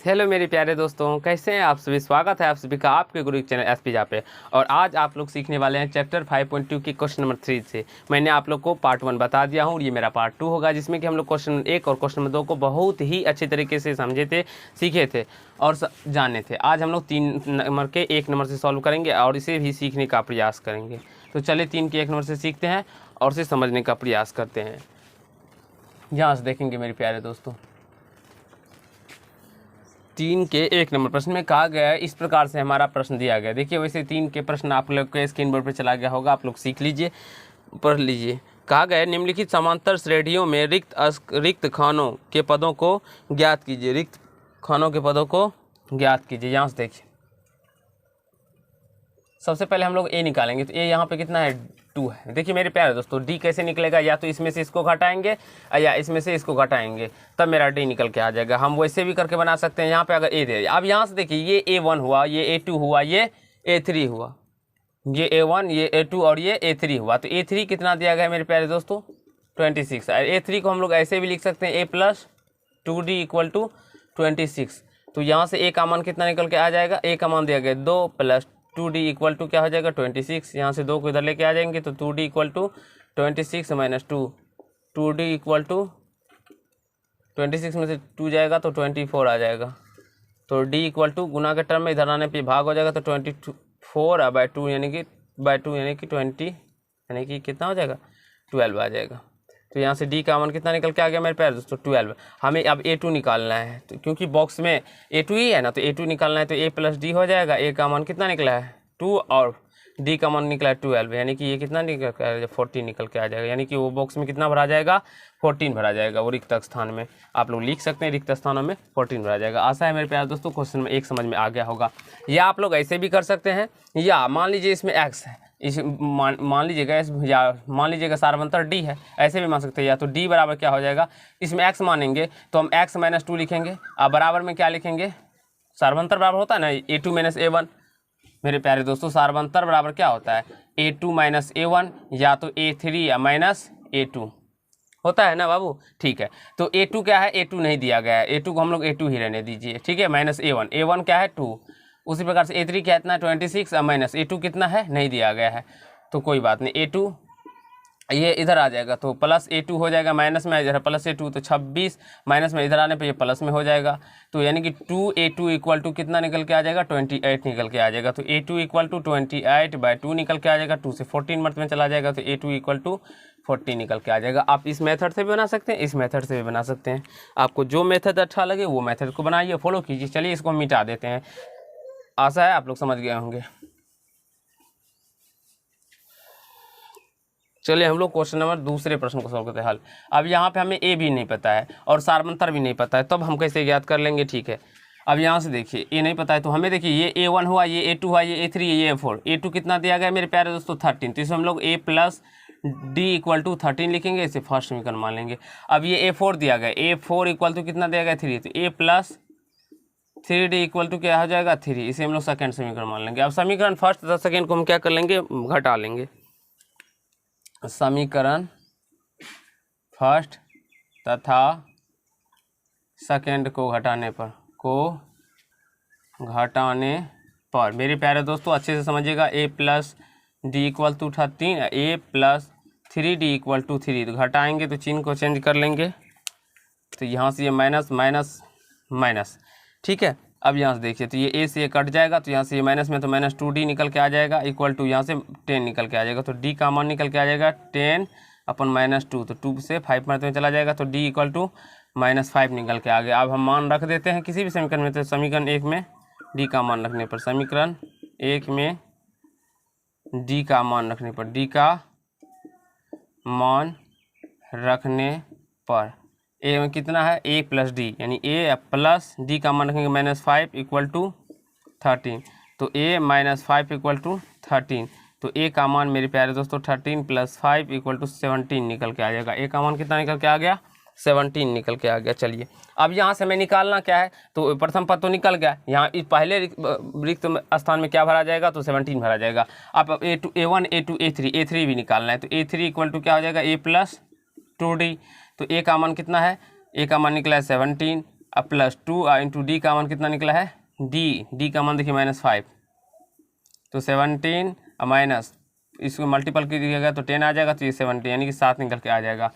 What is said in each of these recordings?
Hello मेरे प्यारे दोस्तों, कैसे हैं आप सभी। स्वागत है आप सभी का आपके गुरु चैनल एसपीजा पे। और आज आप लोग सीखने वाले हैं चैप्टर 5.2 की क्वेश्चन नंबर 3 से। मैंने आप लोग को पार्ट 1 बता दिया हूँ, ये मेरा पार्ट 2 होगा, जिसमें कि हम लोग क्वेश्चन 1 और क्वेश्चन नंबर 2 को बहुत ही अच्छे तरीके से समझे थे, सीखे थे और जाने थे। आज हम लोग 3 नंबर के 1 नंबर से सॉल्व करेंगे और इसे भी सीखने का प्रयास करेंगे। तो चलिए 3 के 1 नंबर से सीखते हैं और उसे समझने का प्रयास करते हैं। यहाँ से देखेंगे मेरे प्यारे दोस्तों, 3 के 1 नंबर प्रश्न में कहा गया है, इस प्रकार से हमारा प्रश्न दिया गया। देखिए वैसे 3 के प्रश्न आप लोग के स्क्रीन बोर्ड पर चला गया होगा, आप लोग सीख लीजिए, पढ़ लीजिए। कहा गया है निम्नलिखित समांतर श्रेणियों में रिक्त खानों के पदों को ज्ञात कीजिए। रिक्त खानों के पदों को ज्ञात कीजिए। यहाँ से देखिए, सबसे पहले हम लोग ए निकालेंगे। तो ए यहाँ पे कितना है, 2 है। देखिए मेरे प्यारे दोस्तों, डी कैसे निकलेगा, या तो इसमें से इसको घटाएंगे या इसमें से इसको घटाएंगे, तब मेरा डी निकल के आ जाएगा। हम वैसे भी करके बना सकते हैं। यहाँ पे अगर ए दे, अब यहाँ से देखिए ये A1 हुआ, ये A2 हुआ, ये A3 हुआ, ये A1, ये A2 और ये A3 हुआ। तो A3 कितना दिया गया है मेरे प्यारे दोस्तों, 26। A3 को हम लोग ऐसे भी लिख सकते हैं, A+2D = 26। तो यहाँ से A का मान कितना निकल के आ जाएगा, A का मान दिया गया 2 + 2D = क्या हो जाएगा, 26। यहाँ से 2 को इधर लेके आ जाएंगे तो 2D = 26 - 2, 2D = 26 में से 2 जाएगा तो 24 आ जाएगा। तो D = गुना के टर्म में इधर आने पे भाग हो जाएगा, तो 24/2 यानी कि 20 यानी कि कितना हो जाएगा, 12 आ जाएगा। तो यहाँ से D का मान कितना निकल के आ गया मेरे प्यारे दोस्तों, 12। हमें अब A2 निकालना है, तो क्योंकि बॉक्स में A2 ही है ना, तो A2 निकालना है। तो A + D हो जाएगा। A का मान कितना निकला है, 2, और D का मान निकला है 12, यानी कि ये कितना निकल के आ जाएगा, 14 निकल के आ जाएगा। यानी कि वो बॉक्स में कितना भरा जाएगा, 14 भरा जाएगा। वो रिक्त स्थान में आप लोग लिख सकते हैं, रिक्त स्थानों में 14 भरा जाएगा। आशा है मेरे प्यारे दोस्तों क्वेश्चन में एक समझ में आ गया होगा। या आप लोग ऐसे भी कर सकते हैं, या मान लीजिए इसमें x है, इस मान लीजिएगा या मान लीजिएगा सार्वंतर D है, ऐसे भी मान सकते हैं। या तो D बराबर क्या हो जाएगा, इसमें x मानेंगे तो हम x - 2 लिखेंगे, और बराबर में क्या लिखेंगे, सार्वंतर बराबर होता है ना A2 - A1। मेरे प्यारे दोस्तों सार्वंतर बराबर क्या होता है, A2 - A1, या तो A3 या -A2 होता है ना बाबू। ठीक है, तो A2 क्या है, A2 नहीं दिया गया है, A2 को हम लोग A2 ही रहने दीजिए, ठीक है। -A1, A1 क्या है 2। उसी प्रकार से A3 क्या इतना 26, माइनस A2 कितना है, नहीं दिया गया है, तो कोई बात नहीं। A2 ये इधर आ जाएगा तो प्लस A2 हो जाएगा, माइनस में इधर प्लस A2 तो 26, माइनस में इधर आने पे ये प्लस में हो जाएगा। तो यानी कि 2A2 = कितना निकल के आ जाएगा, 28 निकल के आ जाएगा। तो A2 = 28/2 निकल के आ जाएगा। 2 से 14 मर्त में चला जाएगा, तो A2 = 40 निकल के आ जाएगा। आप इस मेथड से भी बना सकते हैं, इस मेथड से भी बना सकते हैं। आपको जो मेथड अच्छा लगे वो मेथड को बनाइए, फॉलो कीजिए। चलिए इसको मिटा देते हैं। आशा है आप लोग समझ गए होंगे। चलिए हम लोग क्वेश्चन नंबर दूसरे प्रश्न को सॉल्व करते हैं हल। अब यहाँ पे हमें ए भी नहीं पता है और सार्वंतर भी नहीं पता है, तब हम कैसे ज्ञात कर लेंगे, ठीक है। अब यहाँ से देखिए ए नहीं पता है, तो हमें देखिए ये A1 हुआ, ये A2 हुआ, ये A3 ये A4। A2 कितना दिया गया मेरे प्यारे दोस्तों, 13। तो इसमें हम लोग A + D = 13 लिखेंगे, इसे फर्स्ट समीकरण मान लेंगे। अब ये A4 दिया गया, A4 = कितना दिया गया, 3। तो A + 3D = क्या हो जाएगा, 3। इसे हम लोग सेकेंड समीकरण मान लेंगे। अब समीकरण फर्स्ट तथा सेकेंड को हम क्या कर लेंगे, घटा लेंगे। समीकरण फर्स्ट तथा सेकेंड को घटाने पर मेरे प्यारे दोस्तों अच्छे से समझिएगा। A + D = 13, A + 3D = 3। तो घटाएंगे तो चिन्ह को चेंज कर लेंगे, तो यहाँ से ये माइनस, ठीक है। अब यहाँ से देखिए, तो ये A से ये कट जाएगा, तो यहाँ से ये माइनस में तो -2D निकल के आ जाएगा, = यहाँ से 10 निकल के आ जाएगा। तो D का मान निकल के आ जाएगा 10/-2, तो 2 से 5 में चला जाएगा, तो D = -5 निकल के आ गया। अब हम मान रख देते हैं किसी भी समीकरण में, तो समीकरण 1 में D का मान रखने पर, समीकरण 1 में D का मान रखने पर, D का मान रखने पर A में कितना है, A + D, यानी A + D का मान रखेंगे -5 = 13। तो A - 5 = 13। तो A का मान मेरे प्यारे दोस्तों 13 + 5 = 17 निकल के आ जाएगा। A का मान कितना निकल के आ गया, 17 निकल के आ गया। चलिए अब यहाँ से हमें निकालना क्या है, तो प्रथम पद तो निकल गया। यहाँ इस पहले रिक्त स्थान में क्या भरा जाएगा, तो 17 भरा जाएगा। अब A1 A2 A3 भी निकालना है, तो A3 = क्या हो जाएगा, A + 2D। तो A का मान कितना है, A का मान निकला है 17, अब प्लस 2 इंटू डी का मान कितना निकला है, डी का मान देखिए -5, तो 17 माइनस इसको मल्टीपल कीजिएगा तो 10 आ जाएगा, तो ये 70 यानी कि 7 निकल के आ जाएगा।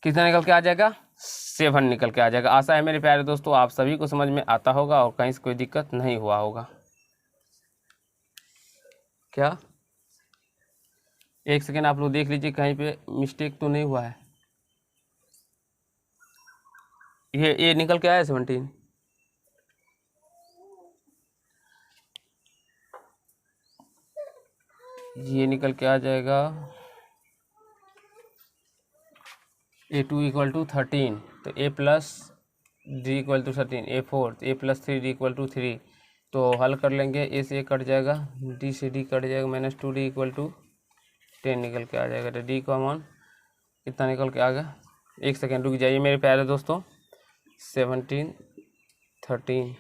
कितना निकल के आ जाएगा, 7 निकल के आ जाएगा। आशा है मेरे प्यारे दोस्तों आप सभी को समझ में आता होगा और कहीं से कोई दिक्कत नहीं हुआ होगा। क्या एक सेकेंड आप लोग देख लीजिए कहीं पे मिस्टेक तो नहीं हुआ है। ये निकल के आया 17, ये निकल के आ जाएगा A2 इक्वल टू 13, तो A plus D equal to 13, A4 तो A plus 3 D equal to 3, तो हल कर लेंगे, ए से कट जाएगा, डी से डी कट जाएगा, -2D इक्वल टू 10 निकल के आ जाएगा। तो डी का मान कितना निकल के आ गया, एक सेकेंड रुक जाइए मेरे प्यारे दोस्तों, 17 13,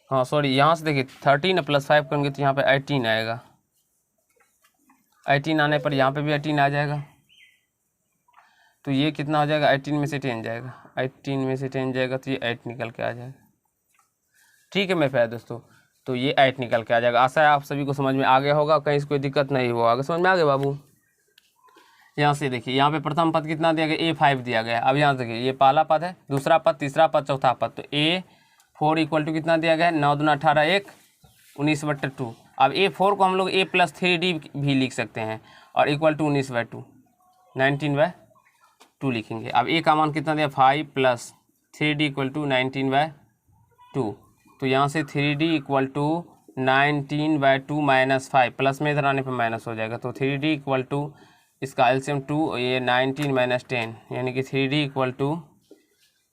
हाँ सॉरी यहाँ से देखिए 13 प्लस 5 करेंगे तो यहाँ पे 18 आएगा, 18 आने पर यहाँ पे भी 18 आ जाएगा, तो ये कितना हो जाएगा, 18 में से 10 जाएगा, 18 में से 10 जाएगा तो ये 8 निकल के आ जाएगा। ठीक है मेरे प्यारे दोस्तों, तो ये 8 निकल के आ जाएगा। आशा है आप सभी को समझ में आ गया होगा, कहीं से कोई दिक्कत नहीं हुआ, आगे समझ में आ गया बाबू। यहाँ से देखिए यहाँ पे प्रथम पद कितना दिया गया, A5 दिया गया। अब यहाँ देखिए ये पहला पद है, दूसरा पद, तीसरा पद, चौथा पद, तो A4 इक्वल टू कितना दिया गया है, 9 दूना 18 1 19/2। अब A4 को हम लोग A प्लस 3D भी लिख सकते हैं और इक्वल टू 19/2 19/2 लिखेंगे। अब A का मान कितना दिया, 5 प्लस 3D इक्वल टू 19/2, तो यहाँ से 3D इक्वल टू 19/2 -5, प्लस में इधर आने पर माइनस हो जाएगा, तो 3D इक्वल टू इसका एलसीएम 2, ये 19 - 10 यानी कि 3D इक्वल टू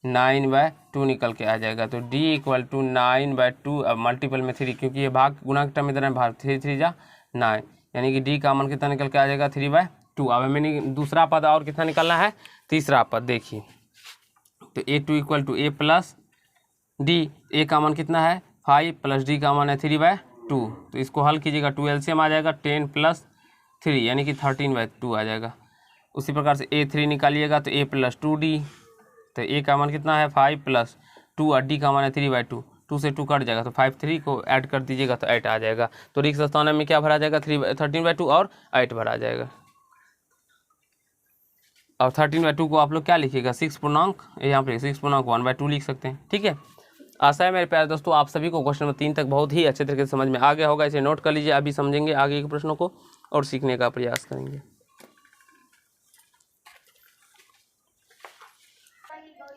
9/2 निकल के आ जाएगा। तो D इक्वल टू 9/2, अब मल्टीपल में 3 क्योंकि ये भाग गुना के टर्म इधर है, भाग 3 3 जा 9 यानी कि D का मान कितना निकल के आ जाएगा, 3/2। अब हमें दूसरा पद और कितना निकलना है, तीसरा पद देखिए, तो A2 equal to A plus D, A का मान कितना है 5 प्लस D का मान है 3/2, तो इसको हल कीजिएगा, 2 एलसीएम आ जाएगा, 10 प्लस 3 यानी कि 13/2 आ जाएगा। उसी प्रकार से A3 निकालिएगा तो A प्लस 2D, तो A का मान कितना है 5 प्लस 2 और D का मान है 3/2, 2 से 2 कट जाएगा, तो 5 3 को ऐड कर दीजिएगा तो 8 आ जाएगा। तो रिक्त स्थान में क्या भरा जाएगा, 13/2 और 8 भरा जाएगा। और 13/2 को आप लोग क्या लिखिएगा, 6 पूर्णांक, यहाँ पे 6.12 लिख सकते हैं। ठीक है, आशा है मेरे प्यारे दोस्तों आप सभी को क्वेश्चन नंबर 3 तक बहुत ही अच्छे तरीके से समझ में आ गया होगा। इसे नोट कर लीजिए, अभी समझेंगे आगे के प्रश्नों को और सीखने का प्रयास करेंगे।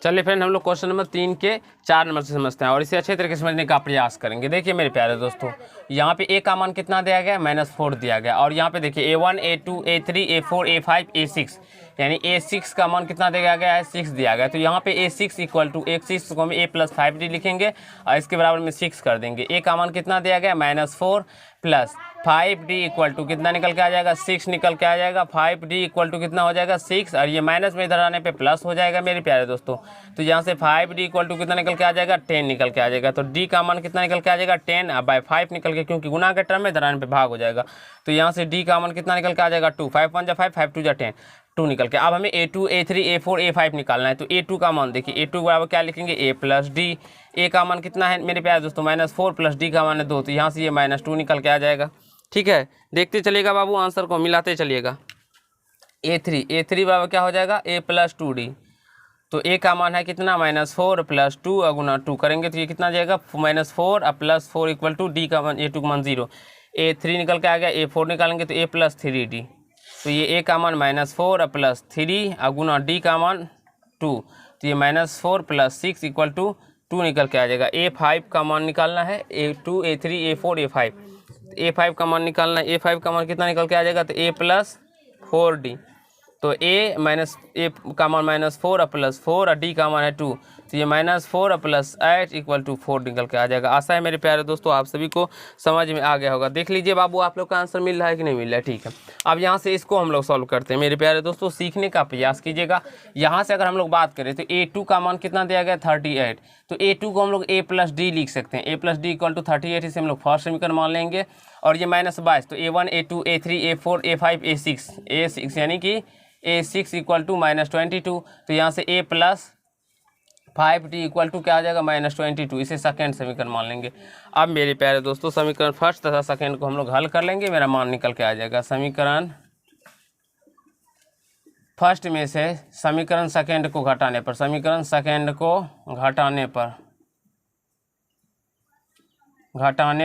चलिए फ्रेंड हम लोग क्वेश्चन नंबर 3 के 4 नंबर से समझते हैं और इसे अच्छे तरीके से समझने का प्रयास करेंगे। देखिए मेरे प्यारे दोस्तों यहाँ पे A का मान कितना दिया गया, -4 दिया गया, और यहाँ पे देखिए A1 A2 A3 A4 A5 A6 यानी A6 का मान कितना दिया गया है, 6 दिया गया। तो यहाँ पे A6 इक्वल टू A6 को हम A प्लस 5D लिखेंगे और इसके बराबर में 6 कर देंगे। A का मान कितना दिया गया, -4 प्लस 5D इक्वल टू कितना निकल के आ जाएगा, 6 निकल के आ जाएगा। 5D इक्वल टू कितना हो जाएगा, 6, और ये माइनस में इधर आने पे प्लस हो जाएगा मेरे प्यारे दोस्तों। तो यहाँ से 5D इक्वल टू कितना निकल के आ जाएगा, 10 निकल के आ जाएगा। तो D का मान कितना निकल के आ जाएगा, 10/5 निकल के, क्योंकि गुना के टर्म में इधर आने पे भाग हो जाएगा। तो यहाँ से D का मान कितना निकल के आ जाएगा, 2, 5 1 जा 5 5 2 जा 10, 2 निकल के। अब हमें A2 A3 A4 A5 निकालना है। तो A2 का मान देखिए, A2 बराबर क्या लिखेंगे, A प्लस D। A का मान कितना है मेरे प्यारे दोस्तों, -4 प्लस D का मान है 2, तो यहाँ से ये -2 निकल के आ जाएगा। ठीक है, देखते चलिएगा बाबू, आंसर को मिलाते चलिएगा। A3 बराबर क्या हो जाएगा, A प्लस 2D। तो A का मान है कितना, -4 प्लस 2 और गुना 2 करेंगे तो ये कितना जाएगा, -4 और प्लस 4 इक्वल टू D का मान, A2 का मान 0। A3 निकल के आ गया, A4 निकालेंगे तो A प्लस 3D। तो ये A का मान -4 और प्लस 3 और गुना D का मान 2, तो ये -4 प्लस 6 इक्वल टू 2 निकल के आ जाएगा। A5 का मान निकालना है, A2 A3 A4 A5, A5 का मान निकालना है। A5 का मान कितना निकल के आ जाएगा, तो A प्लस 4D। तो A का मान -4 और प्लस 4 और D का मान है 2, तो ये -4 और प्लस 8 इक्वल टू 4 निकल के आ जाएगा। आशा है मेरे प्यारे दोस्तों आप सभी को समझ में आ गया होगा। देख लीजिए बाबू आप लोग का आंसर मिल रहा है कि नहीं मिल रहा है। ठीक है, अब यहाँ से इसको हम लोग सॉल्व करते हैं। मेरे प्यारे दोस्तों सीखने का प्रयास कीजिएगा। यहाँ से अगर हम लोग बात करें तो A2 का मान कितना दिया गया, 38। तो A2 को हम लोग A प्लस D लिख सकते हैं। A plus D equal to 38, इसे हम लोग फर्स्ट समीकरण मान लेंगे। और ये -22, तो A1 A2 A3 A4 A5 A6 यानी कि A6 इक्वल टू -22, तो यहाँ से A plus 5D equal to क्या आ जाएगा -22, इसे सेकेंड समीकरण मान लेंगे। अब मेरे प्यारे दोस्तों समीकरण फर्स्ट तथा सेकेंड को हम लोग हल कर लेंगे, मेरा मान निकल के आ जाएगा। समीकरण फर्स्ट में से समीकरण सेकेंड को घटाने पर, समीकरण सेकेंड को घटाने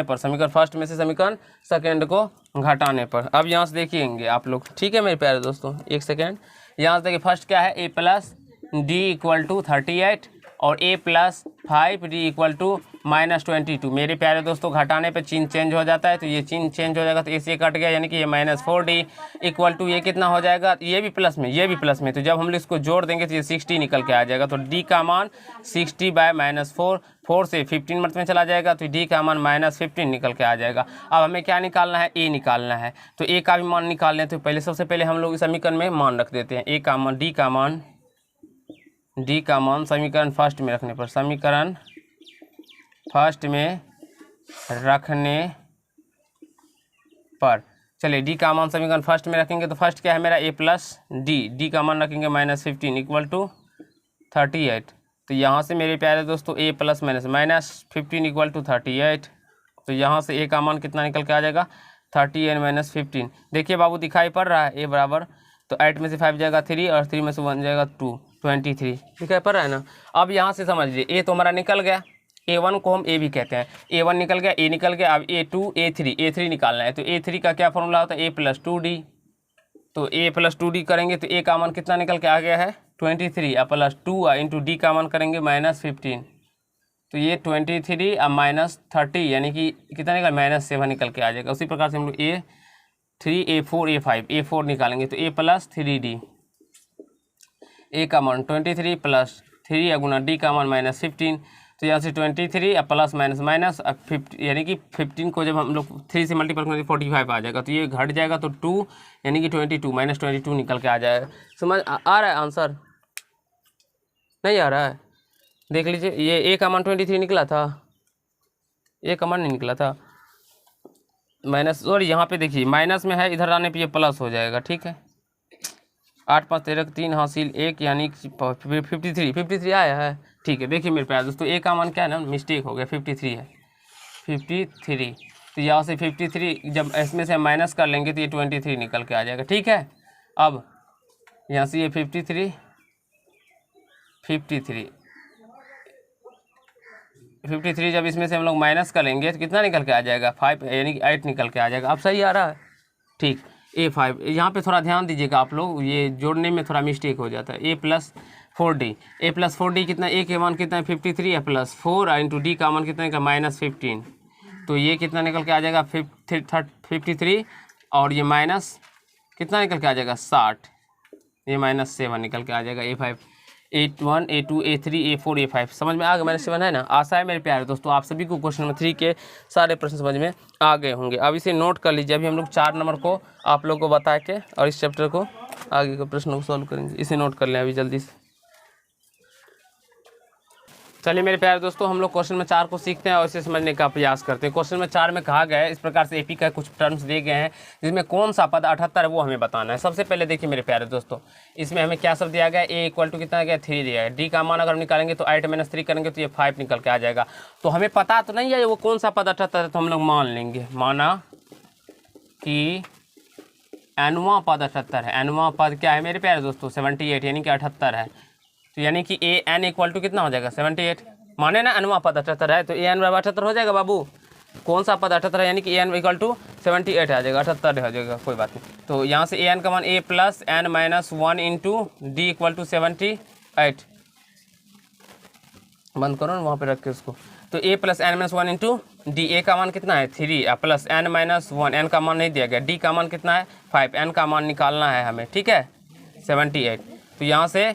पर समीकरण फर्स्ट में से समीकरण सेकेंड को घटाने पर, अब यहाँ से देखिएंगे आप लोग, ठीक है मेरे प्यारे दोस्तों, एक सेकेंड। यहाँ से देखिए फर्स्ट क्या है, A plus D equal to 38 और A plus 5D equal to -22। मेरे प्यारे दोस्तों घटाने पे चिन्ह चेंज हो जाता है, तो ये चिन्ह चेंज हो जाएगा, तो A से कट गया, यानी कि ये -4D इक्वल टू ये कितना हो जाएगा, ये भी प्लस में, ये भी प्लस में, तो जब हम लोग इसको जोड़ देंगे तो ये 60 निकल के आ जाएगा। तो D का मान 60/-4, 4 से 15 मर्त में चला जाएगा, तो D का मान -15 निकल के आ जाएगा। अब हमें क्या निकालना है, A निकालना है, तो A का भी मान निकाल लें। तो पहले सबसे पहले हम लोग इस समीकरण में मान रख देते हैं, A का मान, D का मान समीकरण फर्स्ट में रखने पर, समीकरण फर्स्ट में रखने पर, चलिए D का मान समीकरण फर्स्ट में रखेंगे, तो फर्स्ट क्या है मेरा A प्लस D का मान रखेंगे -15 इक्वल टू 38। तो यहाँ से मेरे प्यारे दोस्तों A प्लस -15 इक्वल टू 38, तो यहाँ से A का मान कितना निकल के आ जाएगा 38 - 15। देखिए बाबू दिखाई पड़ रहा है A बराबर, तो 8 में से 5 जाएगा 3 और 3 में से 1 जाएगा 2, 23 दिखाई पड़ रहा है ना। अब यहाँ से समझ लीजिए A तो हमारा निकल गया, A1 को हम A भी कहते हैं, A1 निकल गया, A निकल गया। अब A2 A3 निकालना है, तो A3 का क्या फॉर्मूला होता है, A प्लस 2D, तो A प्लस 2D करेंगे तो A का मान कितना निकल के आ गया है 23, और प्लस 2 इंटू D का मान करेंगे -15, तो ये 23 और -30 यानी कि कितना निकल -7 निकल के आ जाएगा। उसी प्रकार से हम लोग A3 A4 A5 A4 निकालेंगे, तो A प्लस 3D, A का मान 23 प्लस 3 गुना D का मान -15, तो यहाँ से 23 और प्लस माइनस 50, यानी कि 15 को जब हम लोग 3 से मल्टीपल करेंगे 45 आ जाएगा, तो ये घट जाएगा, तो 2 यानी कि 22 -22 निकल के आ जाएगा। समझ आ रहा है आंसर, नहीं आ रहा है, देख लीजिए, ये A का मान 23 निकला था, A का मान नहीं निकला था, माइनस, और यहाँ पे देखिए माइनस में है, इधर आने पे ये प्लस हो जाएगा, ठीक है। 8 5 13 3 हासिल 1 यानी 53 आया है, ठीक है। देखिए मेरे प्यारे दोस्तों A का मान क्या है ना, मिस्टेक हो गया, 53 है, 53, तो यहाँ से 53 जब इसमें से हम माइनस कर लेंगे तो ये 23 निकल के आ जाएगा, ठीक है। अब यहाँ से ये 53 जब इसमें से हम लोग माइनस करेंगे तो कितना निकल के आ जाएगा 5 यानी कि 8 निकल के आ जाएगा। अब सही आ रहा है, ठीक। A5 यहाँ पे थोड़ा ध्यान दीजिएगा आप लोग, ये जोड़ने में थोड़ा मिस्टेक हो जाता है। A प्लस 4D कितना, A के मान कितना है 53 है, प्लस 4 इंटू D का मान कितना है -15, तो ये कितना निकल के आ जाएगा 53 और ये माइनस कितना निकल के आ जाएगा 60, ये -7 निकल के आ जाएगा। A5 A1 A2 A3 A4 A5 समझ में आ गया, -7 है ना। आशा है मेरे प्यारे दोस्तों आप सभी को क्वेश्चन नंबर 3 के सारे प्रश्न समझ में आ गए होंगे। अब इसे नोट कर लीजिए, अभी हम लोग 4 नंबर को आप लोग को बता के और इस चैप्टर को आगे के प्रश्नों को सॉल्व करेंगे। इसे नोट कर लें अभी जल्दी से। चलिए मेरे प्यारे दोस्तों हम लोग क्वेश्चन में 4 को सीखते हैं और इसे समझने का प्रयास करते हैं। क्वेश्चन में 4 में कहा गया है इस प्रकार से एपी का कुछ टर्म्स दिए गए हैं, जिसमें कौन सा पद 78 है वो हमें बताना है। सबसे पहले देखिए मेरे प्यारे दोस्तों, इसमें हमें क्या सब दिया गया है, A इक्वल टू कितना गया 3 दिया है, डी का मान अगर हम निकालेंगे तो 8 - 3 करेंगे तो ये 5 निकल के आ जाएगा। तो हमें पता तो नहीं है वो कौन सा पद 78 है, तो हम लोग मान लेंगे, माना कि एनवां पद 78 है। एनवां पद क्या है मेरे प्यारे दोस्तों 78 यानी कि 78 है, तो यानी कि ए एन इक्वल टू कितना हो जाएगा 78, माने ना एनवां पद 78 है, तो ए एन 78 हो जाएगा बाबू। कौन सा पद 78 है, यानी कि ए एन इक्वल टू 78 आ जाएगा, 78 हो जाएगा, कोई बात नहीं। तो यहाँ से ए एन का मान A plus n - 1 into d equal to 78, बंद करो ना वहाँ पे रख के उसको। तो A plus n - 1 into D, A का मान कितना है 3 प्लस n - 1, n का मान नहीं दिया गया, डी का मान कितना है 5, n का मान निकालना है हमें, ठीक है 78। तो यहाँ से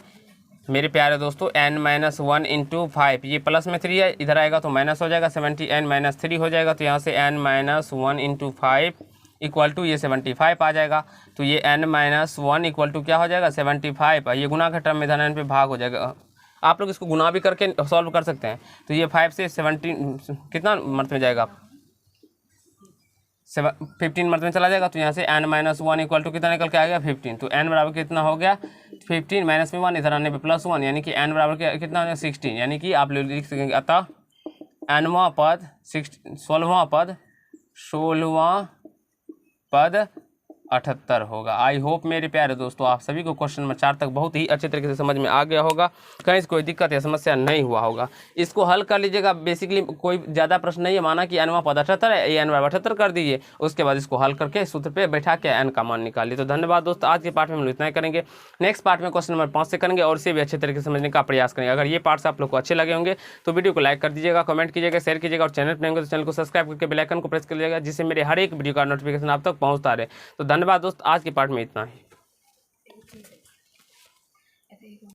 मेरे प्यारे दोस्तों n - 1 इंटू 5, ये प्लस में 3 है, इधर आएगा तो माइनस हो जाएगा, 70 n - 3 हो जाएगा, तो यहाँ से n - 1 इंटू 5 इक्वल टू ये 75 आ जाएगा। तो ये n - 1 इक्वल टू क्या हो जाएगा 75, ये गुना का टर्म में धन n पे भाग हो जाएगा। आप लोग इसको गुना भी करके सॉल्व कर सकते हैं। तो ये 5 से 17 कितना मर्त में जाएगा 15 मर्द में चला जाएगा, तो यहाँ से n-1 इक्वल टू कितना निकल के आ गया 15। तो n बराबर कितना हो गया 15 माइनस में 1, इधर आने पे +1, यानी कि n बराबर कितना हो गया 16। यानी कि आप लोग लिख सकेंगे अतः n वां पद 16वां पद 78 होगा। आई होप मेरे प्यारे दोस्तों आप सभी को क्वेश्चन नंबर 4 तक बहुत ही अच्छे तरीके से समझ में आ गया होगा, कहीं से कोई दिक्कत या समस्या नहीं हुआ होगा। इसको हल कर लीजिएगा। बेसिकली कोई ज़्यादा प्रश्न नहीं है, माना कि n वां पद 78 है, n बराबर 78 कर दीजिए, उसके बाद इसको हल करके सूत्र पे बैठा के n का मान निकालिए। तो धन्यवाद दोस्तों, आज के पार्ट में हम लोग इतना ही करेंगे। नेक्स्ट पार्ट में क्वेश्चन नंबर 5 से करेंगे और इसे भी अच्छे तरीके से समझने का प्रयास करेंगे। अगर ये पार्ट्स आप लोग को अच्छे लगे होंगे तो वीडियो को लाइक कर दीजिएगा, कमेंट कीजिएगा, शेयर कीजिएगा और चैनल पर होंगे तो चैनल को सब्सक्राइब करके बेल आइकन को प्रेस कर लीजिएगा, जिससे मेरे हर एक वीडियो का नोटिफिकेशन आप तक पहुँचता रहे। तो धन्यवाद दोस्त, आज के पार्ट में इतना ही।